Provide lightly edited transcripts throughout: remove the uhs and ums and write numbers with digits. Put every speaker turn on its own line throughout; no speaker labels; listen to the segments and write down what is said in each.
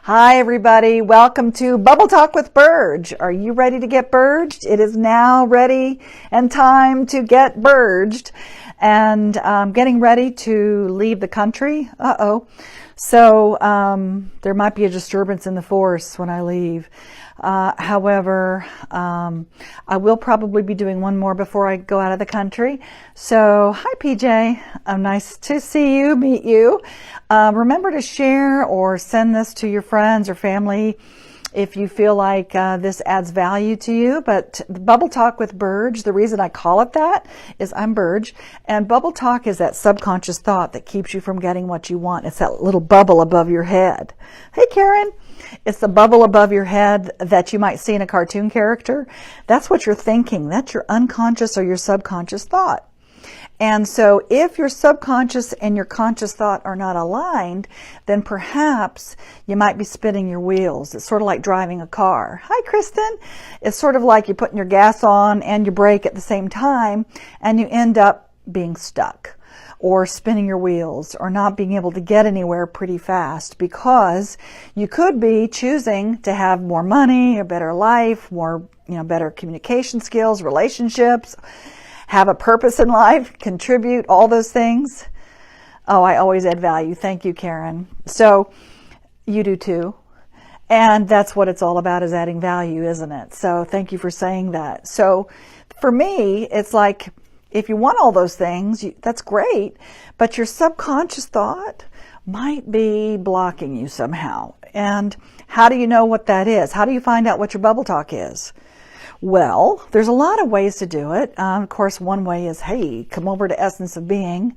Hi, everybody. Welcome to Bubble Talk with Burge. Are you ready to get burged? It is now ready and time to get burged. And getting ready to leave the country. So there might be a disturbance in the force when I leave. However, I will probably be doing one more before I go out of the country. So, hi PJ. Nice to see you, meet you. Remember to share or send this to your friends or family if you feel like this adds value to you. But Bubble Talk with Burge, the reason I call it that is I'm Burge, and Bubble Talk is that subconscious thought that keeps you from getting what you want. It's that little bubble above your head. Hey Karen, it's the bubble above your head that you might see in a cartoon character. That's what you're thinking. That's your unconscious or your subconscious thought. And so if your subconscious and your conscious thought are not aligned, then perhaps you might be spinning your wheels. It's sort of like driving a car. Hi, Kristen. It's sort of like you're putting your gas on and your brake at the same time, and you end up being stuck or spinning your wheels or not being able to get anywhere pretty fast, because you could be choosing to have more money, a better life, more, better communication skills, relationships, have a purpose in life, contribute, all those things. Oh, I always add value. Thank you, Karen. So you do too. And that's what it's all about, is adding value, isn't it? So thank you for saying that. So for me, it's like, if you want all those things, that's great, but your subconscious thought might be blocking you somehow. And how do you know what that is? How do you find out what your bubble talk is? Well, there's a lot of ways to do it. Of course, one way is, hey, come over to Essence of Being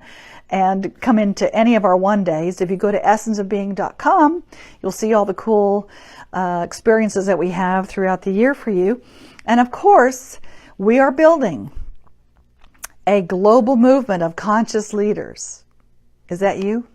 and come into any of our one days. If you go to essenceofbeing.com, you'll see all the cool experiences that we have throughout the year for you. And of course, we are building a global movement of conscious leaders. Is that you?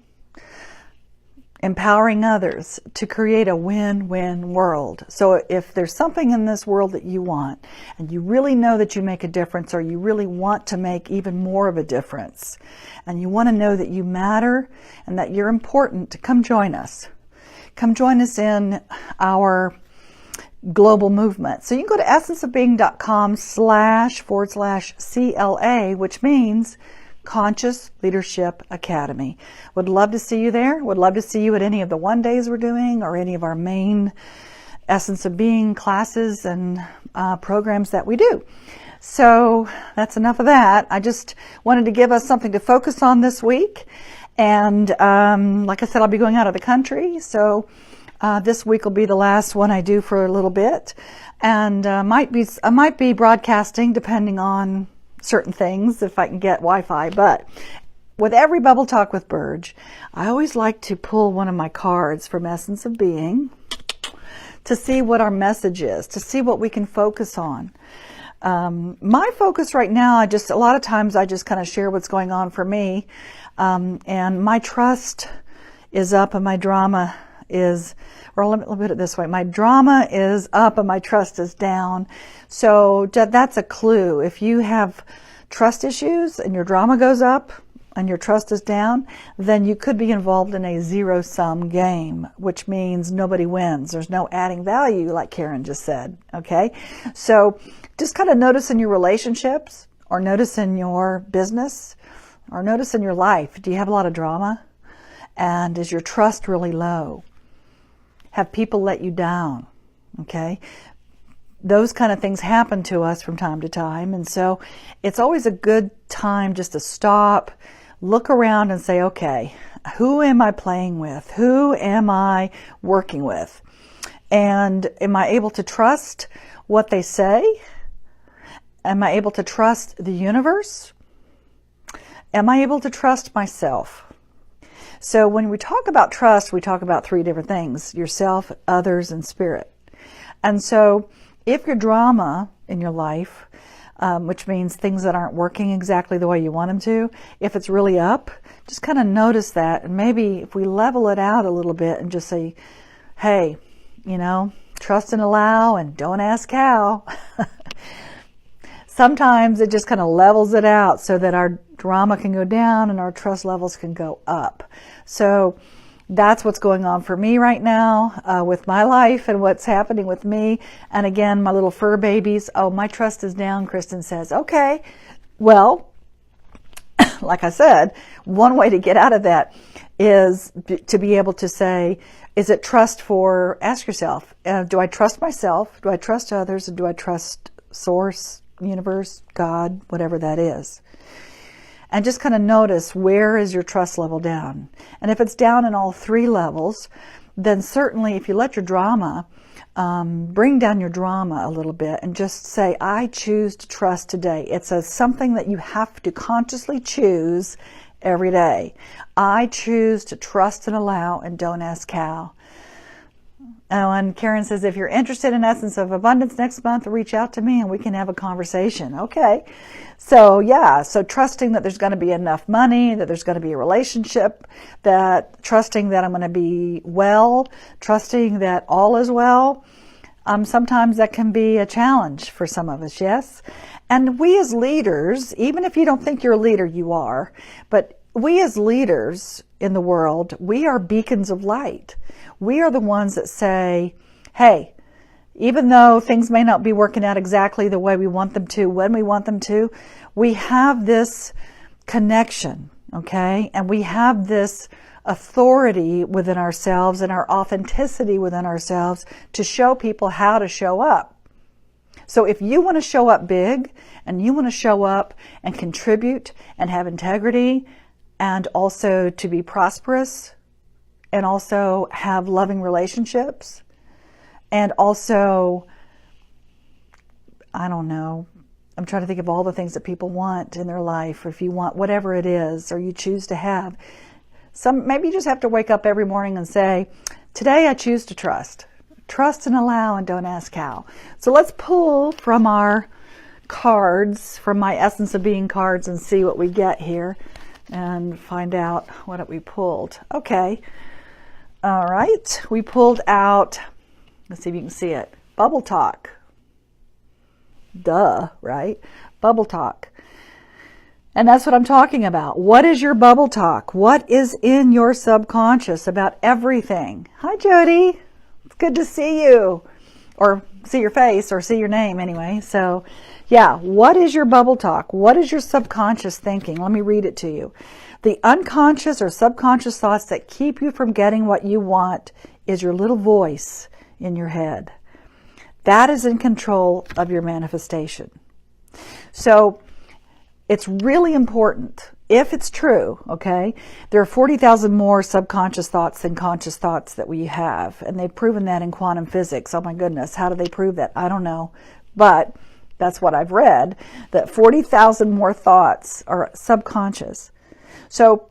Empowering others to create a win-win world. So if there's something in this world that you want, and you really know that you make a difference, or you really want to make even more of a difference, and you want to know that you matter and that you're important, to come join us. Come join us in our global movement. So you can go to essenceofbeing.com//CLA, which means Conscious Leadership Academy. Would love to see you there. Would love to see you at any of the one days we're doing, or any of our main Essence of Being classes and programs that we do. So that's enough of that. I just wanted to give us something to focus on this week. And like I said, I'll be going out of the country. So this week will be the last one I do for a little bit. And I might be broadcasting depending on certain things if I can get Wi-Fi. But with every Bubble Talk with Burge, I always like to pull one of my cards from Essence of Being to see what our message is, to see what we can focus on. My focus right now, a lot of times I just kind of share what's going on for me. And my trust is up and my drama is, or let me put it this way, my drama is up and my trust is down. So that's a clue. If you have trust issues and your drama goes up and your trust is down, then you could be involved in a zero-sum game, which means nobody wins. There's no adding value, like Karen just said, okay? So just kind of notice in your relationships, or notice in your business, or notice in your life. Do you have a lot of drama? And is your trust really low? Have people let you down? Okay? Those kind of things happen to us from time to time. And so it's always a good time just to stop, look around and say, okay, who am I playing with? Who am I working with? And am I able to trust what they say? Am I able to trust the universe? Am I able to trust myself? So when we talk about trust, we talk about three different things: yourself, others, and spirit. And so if your drama in your life, which means things that aren't working exactly the way you want them to, if it's really up, just kind of notice that. And maybe if we level it out a little bit and just say, hey, trust and allow and don't ask how. Sometimes it just kind of levels it out so that our drama can go down and our trust levels can go up. So That's what's going on for me right now with my life and what's happening with me. And again, my little fur babies. Oh, my trust is down, Kristen says. Okay, well, like I said, one way to get out of that is to be able to say, is it trust for, ask yourself, do I trust myself? Do I trust others? Or do I trust source, universe, God, whatever that is? And just kind of notice, where is your trust level down? And if it's down in all three levels, then certainly if you let your drama, bring down your drama a little bit and just say, I choose to trust today. It's something that you have to consciously choose every day. I choose to trust and allow and don't ask how. And Karen says, if you're interested in Essence of Abundance next month, reach out to me and we can have a conversation. Okay. So yeah, so trusting that there's going to be enough money, that there's going to be a relationship, that trusting that I'm going to be well, trusting that all is well. Sometimes that can be a challenge for some of us, yes? And we as leaders, even if you don't think you're a leader, you are, but we as leaders in the world, we are beacons of light. We are the ones that say, hey, even though things may not be working out exactly the way we want them to, when we want them to, we have this connection, okay? And we have this authority within ourselves and our authenticity within ourselves to show people how to show up. So if you want to show up big and you want to show up and contribute and have integrity and also to be prosperous and also have loving relationships and also, I don't know, I'm trying to think of all the things that people want in their life, or if you want whatever it is, or you choose to have. Maybe you just have to wake up every morning and say, today I choose to trust. Trust and allow and don't ask how. So let's pull from our cards, from my Essence of Being cards, and see what we get here and find out what we pulled. Okay. All right. We pulled out, let's see if you can see it, BubbleTalk. Duh, right? BubbleTalk. And that's what I'm talking about. What is your BubbleTalk? What is in your subconscious about everything? Hi, Jody. It's good to see you. Or see your face, or see your name anyway. So, yeah, what is your BubbleTalk? What is your subconscious thinking? Let me read it to you. The unconscious or subconscious thoughts that keep you from getting what you want is your little voice in your head. That is in control of your manifestation. So it's really important, if it's true, okay, there are 40,000 more subconscious thoughts than conscious thoughts that we have. And they've proven that in quantum physics. Oh my goodness, how do they prove that? I don't know. But that's what I've read, that 40,000 more thoughts are subconscious. So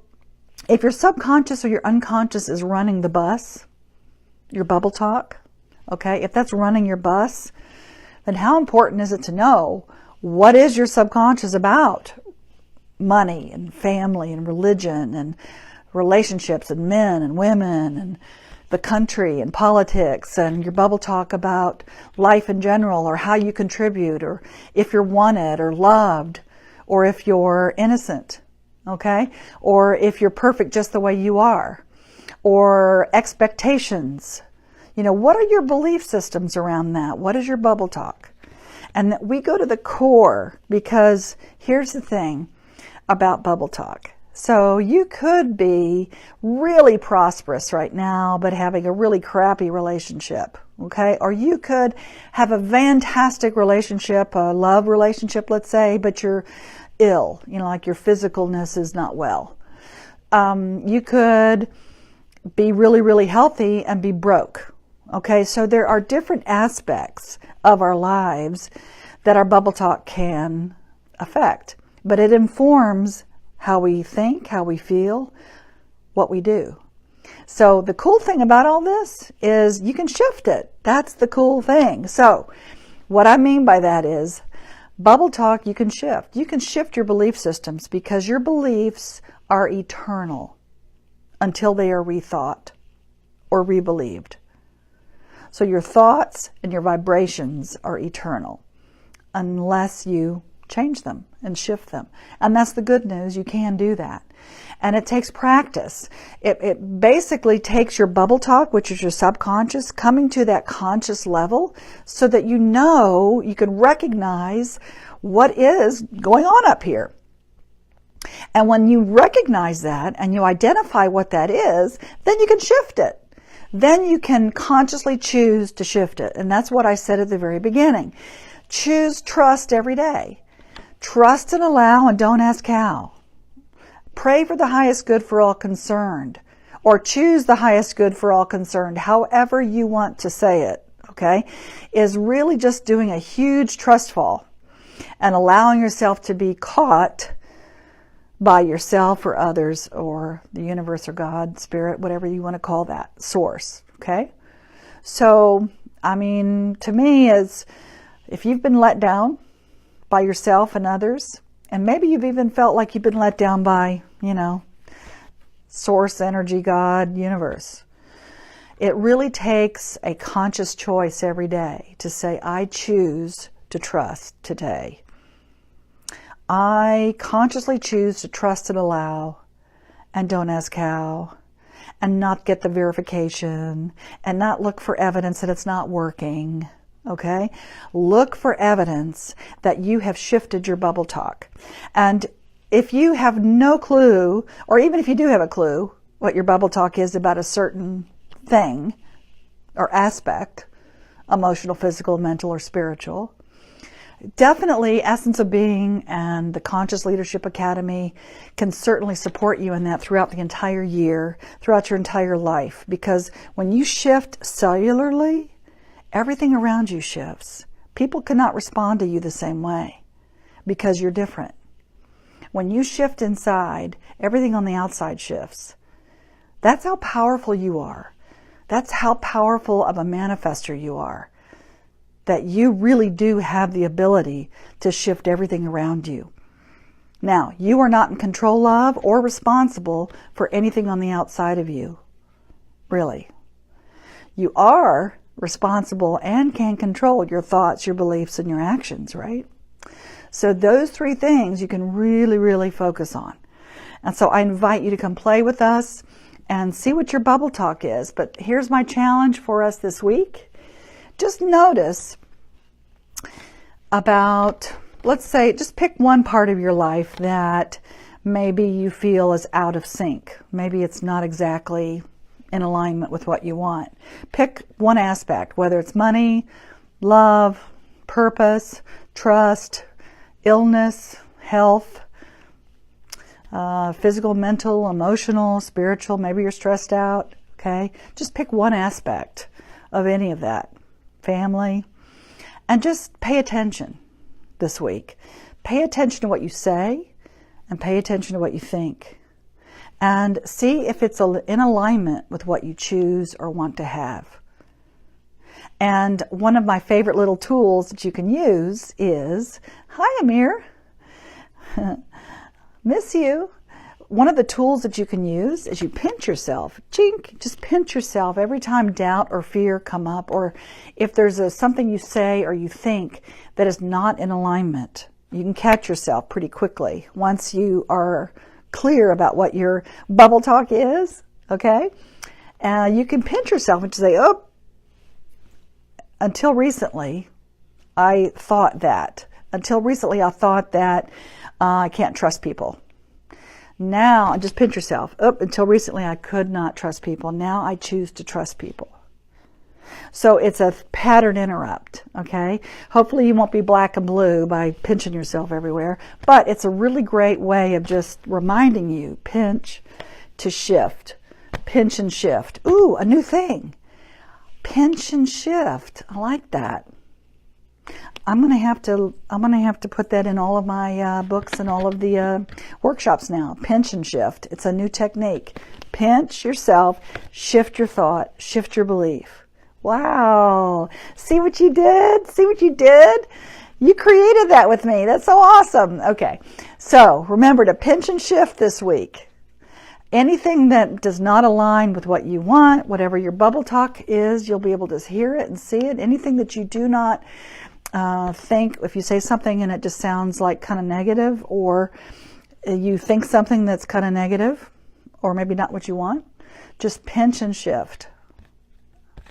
if your subconscious or your unconscious is running the bus, your BubbleTalk, okay, if that's running your bus, then how important is it to know what is your subconscious about? Money and family and religion and relationships and men and women and the country and politics, and your BubbleTalk about life in general, or how you contribute, or if you're wanted or loved, or if you're innocent, okay? Or if you're perfect just the way you are, or expectations. You know, what are your belief systems around that? What is your BubbleTalk? And we go to the core, because here's the thing about BubbleTalk. So you could be really prosperous right now, but having a really crappy relationship, okay? Or you could have a fantastic relationship, a love relationship, let's say, but you're ill, you know, like your physicalness is not well. You could be really, really healthy and be broke. Okay, so there are different aspects of our lives that our BubbleTalk can affect, but it informs how we think, how we feel, what we do. So the cool thing about all this is you can shift it. That's the cool thing. So what I mean by that is BubbleTalk, you can shift. You can shift your belief systems, because your beliefs are eternal until they are rethought or rebelieved. So your thoughts and your vibrations are eternal unless you change them and shift them. And that's the good news. You can do that. And it takes practice. It basically takes your bubble talk, which is your subconscious, coming to that conscious level so that you know, you can recognize what is going on up here. And when you recognize that and you identify what that is, then you can shift it. Then you can consciously choose to shift it. And that's what I said at the very beginning. Choose trust every day. Trust and allow and don't ask how. Pray for the highest good for all concerned. Or choose the highest good for all concerned. However you want to say it, okay, is really just doing a huge trust fall and allowing yourself to be caught by yourself or others or the universe or God, spirit, whatever you want to call that, source, okay? So, I mean, to me, is if you've been let down by yourself and others, and maybe you've even felt like you've been let down by, source, energy, God, universe, it really takes a conscious choice every day to say, I choose to trust today. I consciously choose to trust and allow and don't ask how and not get the verification and not look for evidence that it's not working. Okay? Look for evidence that you have shifted your bubble talk. And if you have no clue, or even if you do have a clue what your bubble talk is about a certain thing or aspect, emotional, physical, mental, or spiritual, definitely Essence of Being and the Conscious Leadership Academy can certainly support you in that throughout the entire year, throughout your entire life. Because when you shift cellularly, everything around you shifts. People cannot respond to you the same way because you're different. When you shift inside, everything on the outside shifts. That's how powerful you are. That's how powerful of a manifester you are. That you really do have the ability to shift everything around you. Now, you are not in control of or responsible for anything on the outside of you. Really. You are responsible and can control your thoughts, your beliefs, and your actions, right? So those three things you can really, really focus on. And so I invite you to come play with us and see what your bubble talk is. But here's my challenge for us this week. Just notice about, let's say, just pick one part of your life that maybe you feel is out of sync. Maybe it's not exactly in alignment with what you want. Pick one aspect, whether it's money, love, purpose, trust, illness, health, physical, mental, emotional, spiritual. Maybe you're stressed out, okay? Just pick one aspect of any of that. Family, and just pay attention this week. Pay attention to what you say and pay attention to what you think. And see if it's in alignment with what you choose or want to have. And one of my favorite little tools that you can use is, hi Amir, miss you. One of the tools that you can use is you pinch yourself. Chink, just pinch yourself every time doubt or fear come up, or if there's something you say or you think that is not in alignment. You can catch yourself pretty quickly once you are clear about what your bubble talk is, okay? You can pinch yourself and say, oh, until recently I thought that. Until recently I thought that I can't trust people. Now, just pinch yourself. Up until recently, I could not trust people. Now I choose to trust people. So it's a pattern interrupt, okay? Hopefully you won't be black and blue by pinching yourself everywhere, but it's a really great way of just reminding you, pinch to shift. Pinch and shift. Ooh, a new thing. Pinch and shift. I like that. I'm gonna have to put that in all of my books and all of the workshops now. Pinch and shift. It's a new technique. Pinch yourself, shift your thought, shift your belief. Wow! See what you did? See what you did? You created that with me. That's so awesome. Okay, so remember to pinch and shift this week. Anything that does not align with what you want, whatever your bubble talk is, you'll be able to hear it and see it. Anything that you do not think, if you say something and it just sounds like kind of negative, or you think something that's kind of negative, or maybe not what you want, just pinch and shift.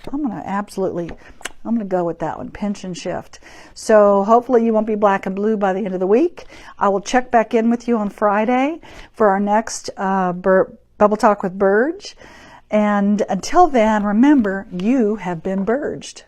I'm going to go with that one, pinch and shift. So hopefully you won't be black and blue by the end of the week. I will check back in with you on Friday for our next Bubble Talk with Burge. And until then, remember, you have been Burged.